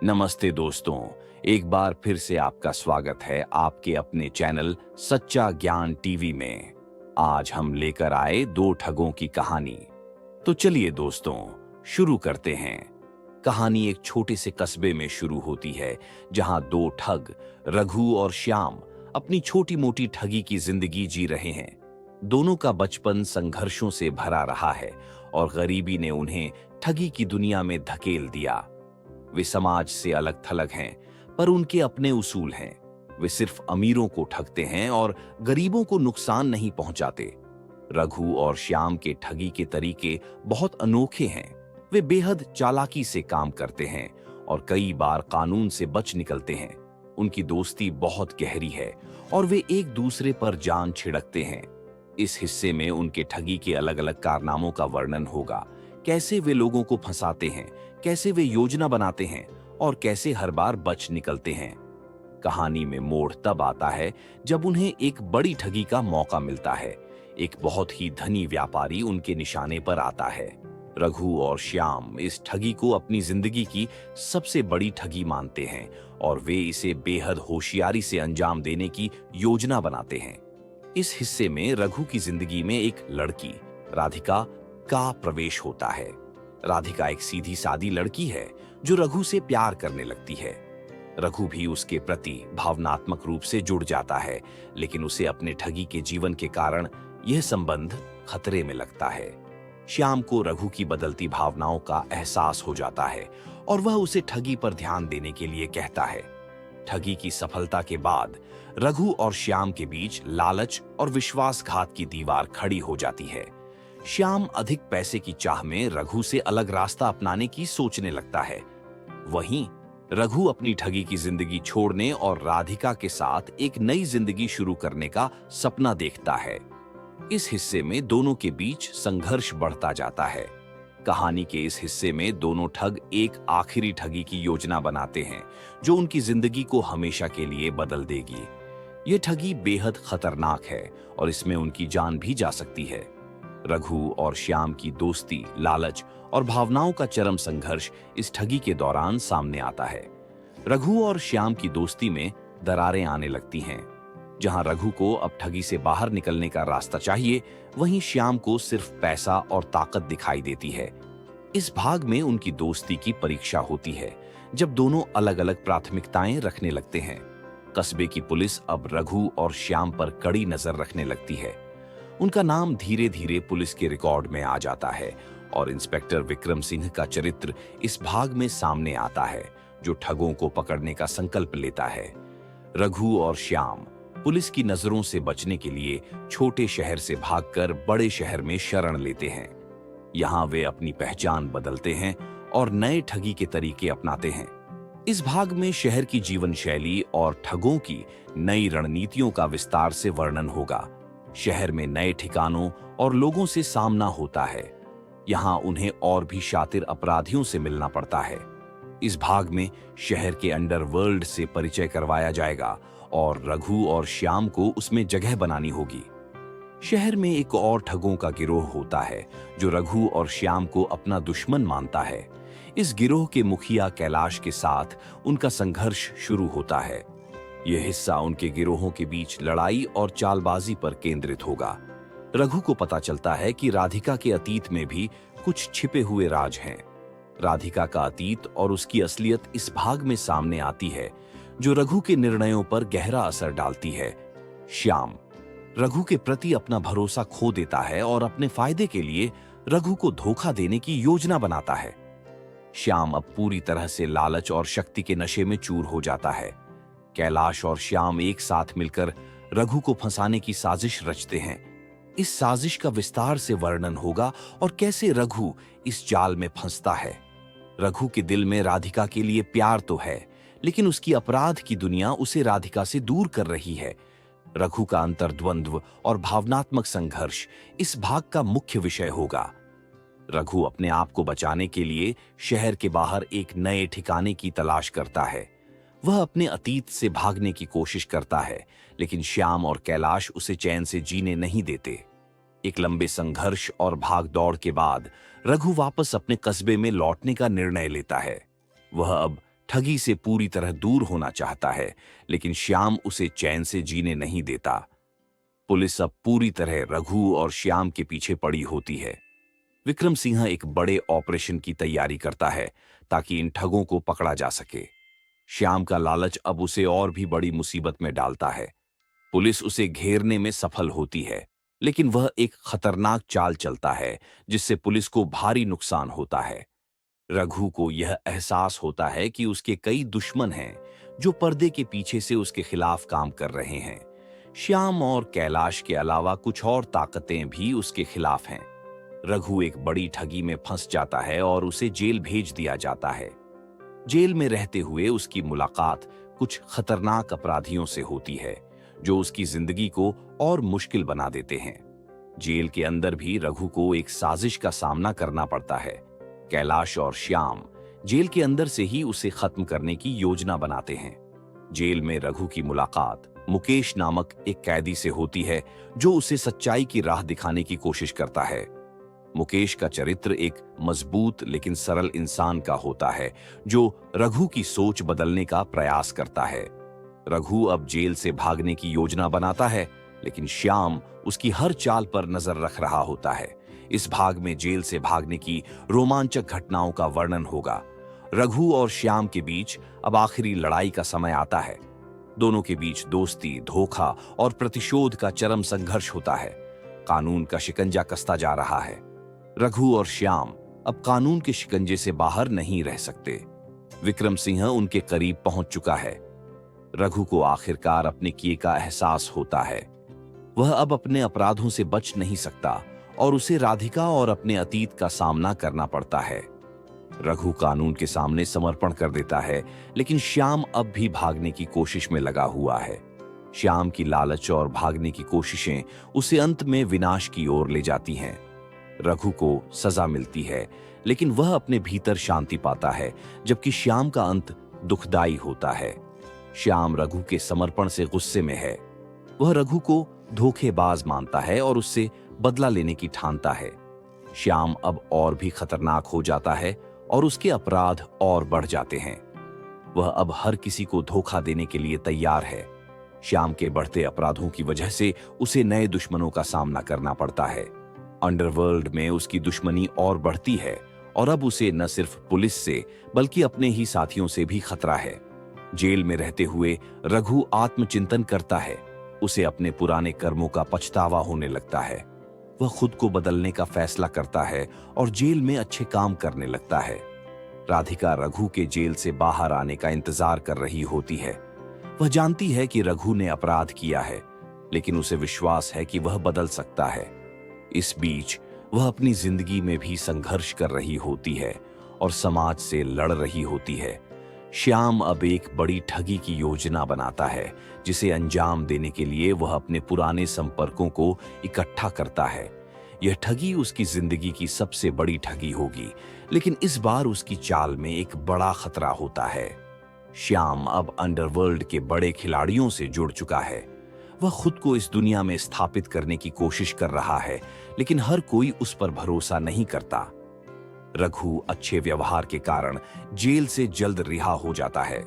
नमस्ते दोस्तों, एक बार फिर से आपका स्वागत है आपके अपने चैनल सच्चा ज्ञान टीवी में। आज हम लेकर आए दो ठगों की कहानी। तो चलिए दोस्तों, शुरू करते हैं। कहानी एक छोटे से कस्बे में शुरू होती है, जहां दो ठग रघु और श्याम अपनी छोटी मोटी ठगी की जिंदगी जी रहे हैं। दोनों का बचपन संघर्षों से भरा रहा है और गरीबी ने उन्हें ठगी की दुनिया में धकेल दिया। वे समाज से अलग थलग हैं, पर उनके अपने उसूल हैं। वे सिर्फ अमीरों को ठगते हैं और गरीबों को नुकसान नहीं पहुंचाते। रघु और श्याम के ठगी के तरीके बहुत अनोखे हैं। वे बेहद चालाकी से काम करते हैं और कई बार कानून से बच निकलते हैं। उनकी दोस्ती बहुत गहरी है और वे एक दूसरे पर जान छिड़कते हैं। इस हिस्से में उनके ठगी के अलग अलग कारनामों का वर्णन होगा। कैसे वे लोगों को फंसाते हैं, कैसे वे योजना बनाते हैं और कैसे हर बार बच निकलते हैं। कहानी में मोड़ तब आता है जब उन्हें एक बड़ी ठगी का मौका मिलता है। एक बहुत ही धनी व्यापारी उनके निशाने पर आता है। रघु और श्याम इस ठगी को अपनी जिंदगी की सबसे बड़ी ठगी मानते हैं और वे इसे बेहद होशियारी से अंजाम देने की योजना बनाते हैं। इस हिस्से में रघु की जिंदगी में एक लड़की राधिका का प्रवेश होता है। राधिका एक सीधी सादी लड़की है जो रघु से प्यार करने लगती है। रघु भी उसके प्रति भावनात्मक रूप से जुड़ जाता है, लेकिन उसे अपने ठगी के जीवन के कारण यह संबंध खतरे में लगता है। श्याम को रघु की बदलती भावनाओं का एहसास हो जाता है और वह उसे ठगी पर ध्यान देने के लिए कहता है। ठगी की सफलता के बाद रघु और श्याम के बीच लालच और विश्वासघात की दीवार खड़ी हो जाती है। श्याम अधिक पैसे की चाह में रघु से अलग रास्ता अपनाने की सोचने लगता है। वहीं रघु अपनी ठगी की जिंदगी छोड़ने और राधिका के साथ एक नई जिंदगी शुरू करने का सपना देखता है। इस हिस्से में दोनों के बीच संघर्ष बढ़ता जाता है। कहानी के इस हिस्से में दोनों ठग एक आखिरी ठगी की योजना बनाते हैं जो उनकी जिंदगी को हमेशा के लिए बदल देगी। यह ठगी बेहद खतरनाक है और इसमें उनकी जान भी जा सकती है। रघु और श्याम की दोस्ती, लालच और भावनाओं का चरम संघर्ष इस ठगी के दौरान सामने आता है। रघु और श्याम की दोस्ती में दरारें आने लगती हैं। जहां रघु को अब ठगी से बाहर निकलने का रास्ता चाहिए, वहीं श्याम को सिर्फ पैसा और ताकत दिखाई देती है। इस भाग में उनकी दोस्ती की परीक्षा होती है, जब दोनों अलग अलग प्राथमिकताएं रखने लगते हैं। कस्बे की पुलिस अब रघु और श्याम पर कड़ी नजर रखने लगती है। उनका नाम धीरे धीरे पुलिस के रिकॉर्ड में आ जाता है और इंस्पेक्टर विक्रम सिंह का चरित्र इस भाग में सामने आता है, जो ठगों को पकड़ने का संकल्प लेता है। रघु और श्याम पुलिस की नजरों से बचने के लिए छोटे शहर से भागकर बड़े शहर में शरण लेते हैं। यहाँ वे अपनी पहचान बदलते हैं और नए ठगी के तरीके अपनाते हैं। इस भाग में शहर की जीवन शैली और ठगों की नई रणनीतियों का विस्तार से वर्णन होगा। शहर में नए ठिकानों और लोगों से सामना होता है। यहाँ उन्हें और भी शातिर अपराधियों से मिलना पड़ता है। इस भाग में शहर के अंडरवर्ल्ड से परिचय करवाया जाएगा और रघु और श्याम को उसमें जगह बनानी होगी। शहर में एक और ठगों का गिरोह होता है जो रघु और श्याम को अपना दुश्मन मानता है। इस गिरोह के मुखिया कैलाश के साथ उनका संघर्ष शुरू होता है। यह हिस्सा उनके गिरोहों के बीच लड़ाई और चालबाजी पर केंद्रित होगा। रघु को पता चलता है कि राधिका के अतीत में भी कुछ छिपे हुए राज हैं। राधिका का अतीत और उसकी असलियत इस भाग में सामने आती है, जो रघु के निर्णयों पर गहरा असर डालती है। श्याम रघु के प्रति अपना भरोसा खो देता है और अपने फायदे के लिए रघु को धोखा देने की योजना बनाता है। श्याम अब पूरी तरह से लालच और शक्ति के नशे में चूर हो जाता है। कैलाश और श्याम एक साथ मिलकर रघु को फंसाने की साजिश रचते हैं। इस साजिश का विस्तार से वर्णन होगा और कैसे रघु इस जाल में फंसता है। रघु के दिल में राधिका के लिए प्यार तो है, लेकिन उसकी अपराध की दुनिया उसे राधिका से दूर कर रही है। रघु का अंतर्द्वंद्व और भावनात्मक संघर्ष इस भाग का मुख्य विषय होगा। रघु अपने आप को बचाने के लिए शहर के बाहर एक नए ठिकाने की तलाश करता है। वह अपने अतीत से भागने की कोशिश करता है, लेकिन श्याम और कैलाश उसे चैन से जीने नहीं देते। एक लंबे संघर्ष और भाग दौड़ के बाद रघु वापस अपने कस्बे में लौटने का निर्णय लेता है। वह अब ठगी से पूरी तरह दूर होना चाहता है, लेकिन श्याम उसे चैन से जीने नहीं देता। पुलिस अब पूरी तरह रघु और श्याम के पीछे पड़ी होती है। विक्रम सिंह एक बड़े ऑपरेशन की तैयारी करता है ताकि इन ठगों को पकड़ा जा सके। श्याम का लालच अब उसे और भी बड़ी मुसीबत में डालता है। पुलिस उसे घेरने में सफल होती है, लेकिन वह एक खतरनाक चाल चलता है जिससे पुलिस को भारी नुकसान होता है। रघु को यह एहसास होता है कि उसके कई दुश्मन हैं जो पर्दे के पीछे से उसके खिलाफ काम कर रहे हैं। श्याम और कैलाश के अलावा कुछ और ताकतें भी उसके खिलाफ हैं। रघु एक बड़ी ठगी में फंस जाता है और उसे जेल भेज दिया जाता है। जेल में रहते हुए उसकी मुलाकात कुछ खतरनाक अपराधियों से होती है जो उसकी जिंदगी को और मुश्किल बना देते हैं। जेल के अंदर भी रघु को एक साजिश का सामना करना पड़ता है। कैलाश और श्याम जेल के अंदर से ही उसे खत्म करने की योजना बनाते हैं। जेल में रघु की मुलाकात मुकेश नामक एक कैदी से होती है जो उसे सच्चाई की राह दिखाने की कोशिश करता है। मुकेश का चरित्र एक मजबूत लेकिन सरल इंसान का होता है जो रघु की सोच बदलने का प्रयास करता है। रघु अब जेल से भागने की योजना बनाता है, लेकिन श्याम उसकी हर चाल पर नजर रख रहा होता है। इस भाग में जेल से भागने की रोमांचक घटनाओं का वर्णन होगा। रघु और श्याम के बीच अब आखिरी लड़ाई का समय आता है। दोनों के बीच दोस्ती, धोखा और प्रतिशोध का चरम संघर्ष होता है। कानून का शिकंजा कसता जा रहा है। रघु और श्याम अब कानून के शिकंजे से बाहर नहीं रह सकते। विक्रम सिंह उनके करीब पहुंच चुका है। रघु को आखिरकार अपने किए का एहसास होता है। वह अब अपने अपराधों से बच नहीं सकता और उसे राधिका और अपने अतीत का सामना करना पड़ता है। रघु कानून के सामने समर्पण कर देता है, लेकिन श्याम अब भी भागने की कोशिश में लगा हुआ है। श्याम की लालच और भागने की कोशिशें उसे अंत में विनाश की ओर ले जाती हैं। रघु को सजा मिलती है, लेकिन वह अपने भीतर शांति पाता है, जबकि श्याम का अंत दुखदाई होता है। श्याम रघु के समर्पण से गुस्से में है। वह रघु को धोखेबाज मानता है और उससे बदला लेने की ठानता है। श्याम अब और भी खतरनाक हो जाता है और उसके अपराध और बढ़ जाते हैं। वह अब हर किसी को धोखा देने के लिए तैयार है। श्याम के बढ़ते अपराधों की वजह से उसे नए दुश्मनों का सामना करना पड़ता है। अंडरवर्ल्ड में उसकी दुश्मनी और बढ़ती है और अब उसे न सिर्फ पुलिस से बल्कि अपने ही साथियों से भी खतरा है। जेल में रहते हुए रघु आत्मचिंतन करता है। उसे अपने पुराने कर्मों का पछतावा होने लगता है। वह खुद को बदलने का फैसला करता है और जेल में अच्छे काम करने लगता है। राधिका रघु के जेल से बाहर आने का इंतजार कर रही होती है। वह जानती है कि रघु ने अपराध किया है, लेकिन उसे विश्वास है कि वह बदल सकता है। इस बीच वह अपनी जिंदगी में भी संघर्ष कर रही होती है और समाज से लड़ रही होती है। श्याम अब एक बड़ी ठगी की योजना बनाता है, जिसे अंजाम देने के लिए वह अपने पुराने संपर्कों को इकट्ठा करता है। यह ठगी उसकी जिंदगी की सबसे बड़ी ठगी होगी, लेकिन इस बार उसकी चाल में एक बड़ा खतरा होता है। श्याम अब अंडरवर्ल्ड के बड़े खिलाड़ियों से जुड़ चुका है। वह खुद को इस दुनिया में स्थापित करने की कोशिश कर रहा है, लेकिन हर कोई उस पर भरोसा नहीं करता। रघु अच्छे व्यवहार के कारण जेल से जल्द रिहा हो जाता है।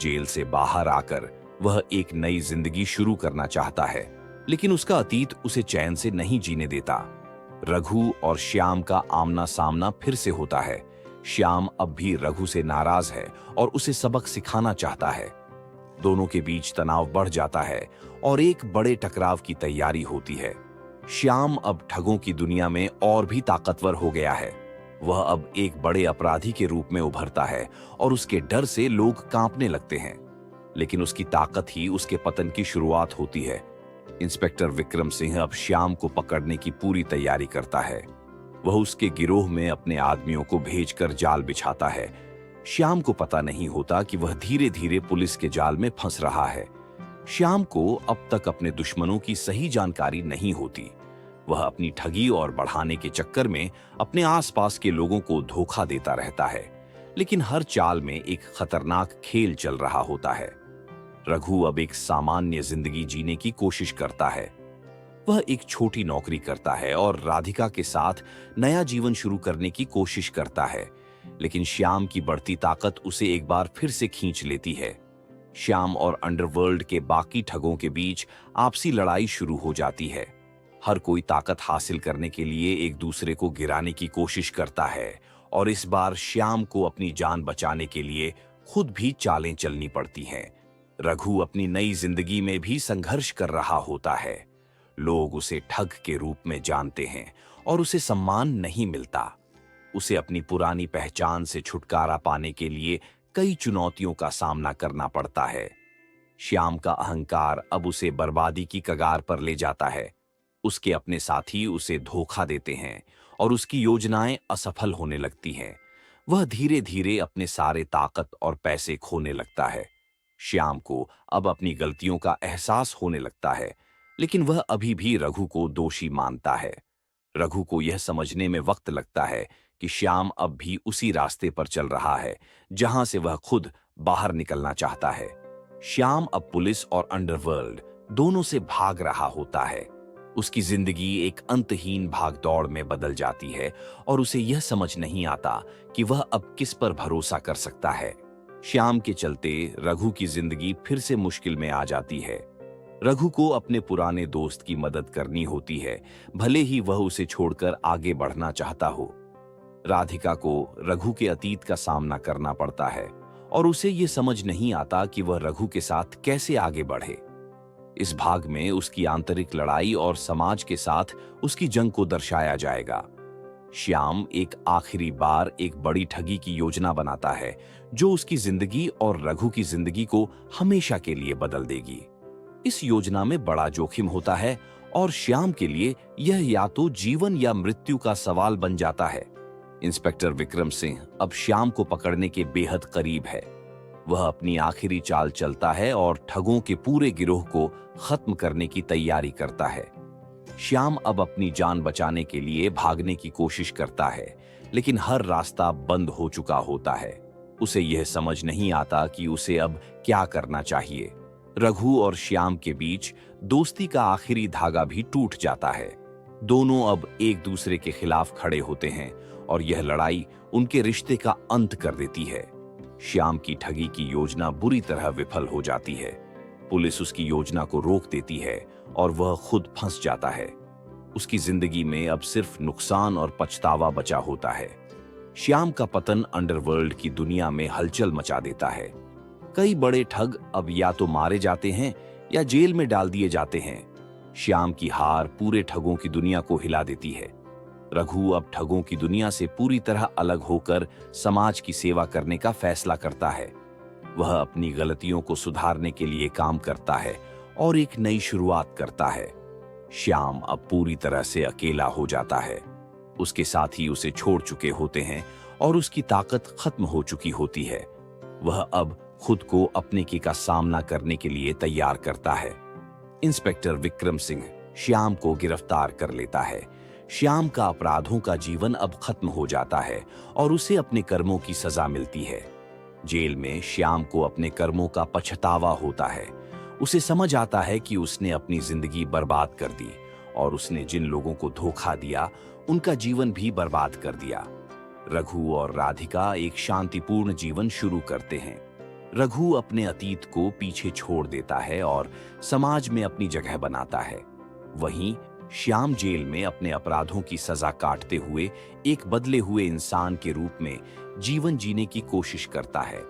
जेल से बाहर आकर वह एक नई जिंदगी शुरू करना चाहता है, लेकिन उसका अतीत उसे चैन से नहीं जीने देता। रघु और श्याम का आमना सामना फिर से होता है। श्याम अब भी रघु से नाराज है और उसे सबक सिखाना चाहता है। दोनों के बीच तनाव बढ़ जाता है और एक बड़े टकराव की तैयारी होती है। श्याम अब ठगों की दुनिया में और भी ताकतवर हो गया है। वह अब एक बड़े अपराधी के रूप में उभरता है और उसके डर से लोग कांपने लगते हैं। लेकिन उसकी ताकत ही उसके पतन की शुरुआत होती है। इंस्पेक्टर विक्रम सिंह अब श्याम को पकड़ने की पूरी तैयारी करता है। वह उसके गिरोह में अपने आदमियों को भेजकर जाल बिछाता है। श्याम को पता नहीं होता कि वह धीरे धीरे पुलिस के जाल में फंस रहा है। श्याम को अब तक अपने दुश्मनों की सही जानकारी नहीं होती। वह अपनी ठगी और बढ़ाने के चक्कर में अपने आसपास के लोगों को धोखा देता रहता है, लेकिन हर चाल में एक खतरनाक खेल चल रहा होता है। रघु अब एक सामान्य जिंदगी जीने की कोशिश करता है। वह एक छोटी नौकरी करता है और राधिका के साथ नया जीवन शुरू करने की कोशिश करता है। लेकिन श्याम की बढ़ती ताकत उसे एक बार फिर से खींच लेती है। श्याम और अंडरवर्ल्ड के बाकी ठगों के बीच आपसी लड़ाई शुरू हो जाती है। हर कोई ताकत हासिल करने के लिए एक दूसरे को गिराने की कोशिश करता है और इस बार श्याम को अपनी जान बचाने के लिए खुद भी चालें चलनी पड़ती हैं। रघु अपनी नई जिंदगी में भी संघर्ष कर रहा होता है। लोग उसे ठग के रूप में जानते हैं और उसे सम्मान नहीं मिलता। उसे अपनी पुरानी पहचान से छुटकारा पाने के लिए कई चुनौतियों का सामना करना पड़ता है। श्याम का अहंकार अब उसे बर्बादी की कगार पर ले जाता है। उसके अपने साथी उसे धोखा देते हैं और उसकी योजनाएं असफल होने लगती हैं। वह धीरे धीरे अपने सारे ताकत और पैसे खोने लगता है। श्याम को अब अपनी गलतियों का एहसास होने लगता है, लेकिन वह अभी भी रघु को दोषी मानता है। रघु को यह समझने में वक्त लगता है कि श्याम अब भी उसी रास्ते पर चल रहा है जहां से वह खुद बाहर निकलना चाहता है। श्याम अब पुलिस और अंडरवर्ल्ड दोनों से भाग रहा होता है। उसकी जिंदगी एक अंतहीन भागदौड़ में बदल जाती है और उसे यह समझ नहीं आता कि वह अब किस पर भरोसा कर सकता है। श्याम के चलते रघु की जिंदगी फिर से मुश्किल में आ जाती है। रघु को अपने पुराने दोस्त की मदद करनी होती है, भले ही वह उसे छोड़कर आगे बढ़ना चाहता हो। राधिका को रघु के अतीत का सामना करना पड़ता है और उसे ये समझ नहीं आता कि वह रघु के साथ कैसे आगे बढ़े। इस भाग में उसकी आंतरिक लड़ाई और समाज के साथ उसकी जंग को दर्शाया जाएगा। श्याम एक आखिरी बार एक बड़ी ठगी की योजना बनाता है जो उसकी जिंदगी और रघु की जिंदगी को हमेशा के लिए बदल देगी। इस योजना में बड़ा जोखिम होता है और श्याम के लिए यह या तो जीवन या मृत्यु का सवाल बन जाता है। इंस्पेक्टर विक्रम सिंह अब श्याम को पकड़ने के बेहद करीब है। वह अपनी आखिरी चाल चलता है और ठगों के पूरे गिरोह को खत्म करने की तैयारी करता है। श्याम अब अपनी जान बचाने के लिए भागने की कोशिश करता है, लेकिन हर रास्ता बंद हो चुका होता है। उसे यह समझ नहीं आता कि उसे अब क्या करना चाहिए। रघु और श्याम के बीच दोस्ती का आखिरी धागा भी टूट जाता है। दोनों अब एक दूसरे के खिलाफ खड़े होते हैं और यह लड़ाई उनके रिश्ते का अंत कर देती है। श्याम की ठगी की योजना बुरी तरह विफल हो जाती है। पुलिस उसकी योजना को रोक देती है और वह खुद फंस जाता है। उसकी जिंदगी में अब सिर्फ नुकसान और पछतावा बचा होता है। श्याम का पतन अंडरवर्ल्ड की दुनिया में हलचल मचा देता है। कई बड़े ठग अब या तो मारे जाते हैं या जेल में डाल दिए जाते हैं। श्याम की हार पूरे ठगों की दुनिया को हिला देती है। रघु अब ठगों की दुनिया से पूरी तरह अलग होकर समाज की सेवा करने का फैसला करता है। वह अपनी गलतियों को सुधारने के लिए काम करता है और एक नई शुरुआत करता है। श्याम अब पूरी तरह से अकेला हो जाता है। उसके साथी उसे छोड़ चुके होते हैं और उसकी ताकत खत्म हो चुकी होती है। वह अब खुद को अपने का सामना करने के लिए तैयार करता है। इंस्पेक्टर विक्रम सिंह श्याम को गिरफ्तार कर लेता है। श्याम का अपराधों का जीवन अब खत्म हो जाता है और उसे अपने कर्मों की सजा मिलती है। जेल में श्याम को अपने कर्मों का पछतावा होता है। उसे समझ आता है कि उसने अपनी जिंदगी बर्बाद कर दी और उसने जिन लोगों को धोखा दिया उनका जीवन भी बर्बाद कर दिया। रघु और राधिका एक शांतिपूर्ण जीवन शुरू करते हैं। रघु अपने अतीत को पीछे छोड़ देता है और समाज में अपनी जगह बनाता है। वहीं श्याम जेल में अपने अपराधों की सजा काटते हुए एक बदले हुए इंसान के रूप में जीवन जीने की कोशिश करता है।